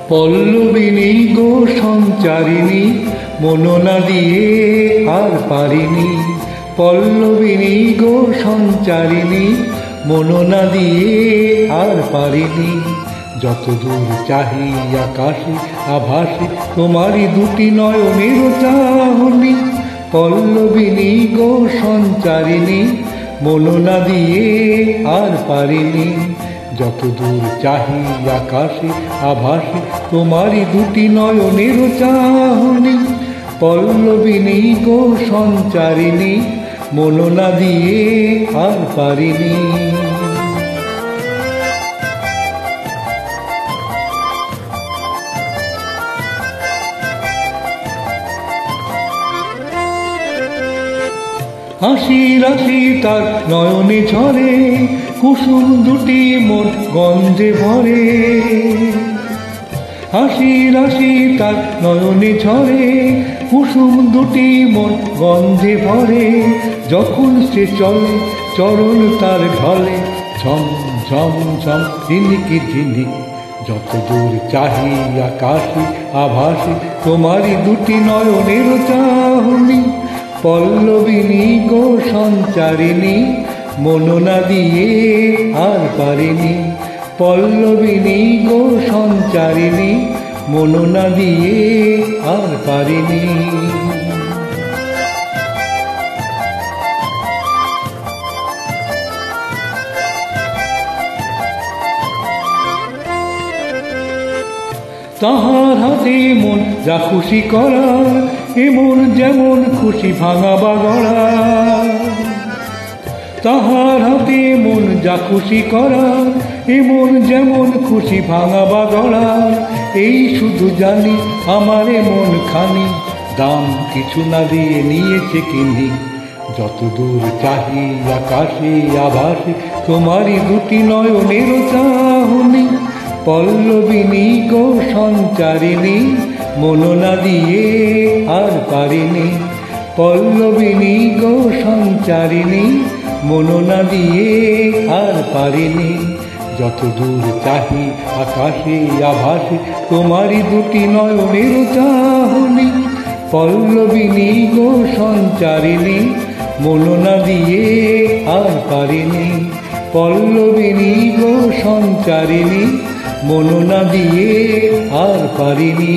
পল্লবিনী গো সঞ্চারিণী, মননা দিয়ে আর পারিনি। পল্লবিনী গো সঞ্চারিণী, মননা দিয়ে আর পারিনি। যতদূর চাহি আকাশে আভাসে তোমারই দুটি নয়নের চাহনি। পল্লবিনী গো সঞ্চারিণী, মননা দিয়ে আর পারিনি। যতদূর চাহি আকাশে আভাসে তোমারই দুটি নয়নের চাহনি। পল্লবিনী গো সঞ্চারিণী, মননা দিয়ে আর পারিনি। হাসি রাশি তার নয়নে ঝরে, কুসুম দুটি মোর গন্ধে ভরে। হাসি রাশি তার নয়নে ঝরে, কুসুম দুটি মোর গন্ধে ভরে। যখন সে চলে চরণ তার ঢলে, ঝম ঝম ঝম ঝিনিকি ঝিনিক। যতদূর চাহি আকাশে আভাসে তোমারই দুটি নয়নের চাহনি। পল্লবিনী গো সঞ্চারিণী, মননা দিয়ে আর পারিনি। পল্লবিনী গো সঞ্চারিণী, মননা দিয়ে আর পারিনি। তাহার হাতে মন যা খুশি করার, এমন যেমন খুশি ভাঙা গড়া। তাহার হাতে মন যা খুশি করার, এমন যেমন খুশি ভাঙা গড়া। এই শুধু জানি আমার মন খানি, দাম কিছু না দিয়ে নিয়েছে কিনি। যতদূর চাহি আকাশে আভাসে তোমারই দুটি নয়নের চাহনি। পল্লবিনী গো সঞ্চারিণী, মননা দিয়ে আর পারিনি। পল্লবিনী গো সঞ্চারিণী, মননা দিয়ে আর পারিনি। যতদূর চাহি আকাশে আভাসে তোমারই দুটি নয়নের চাহনি। পল্লবিনী গো সঞ্চারিণী, মননা দিয়ে আর পারিনি। পল্লবিনী গো সঞ্চারিণী, মননা দিয়ে আর পারিনি।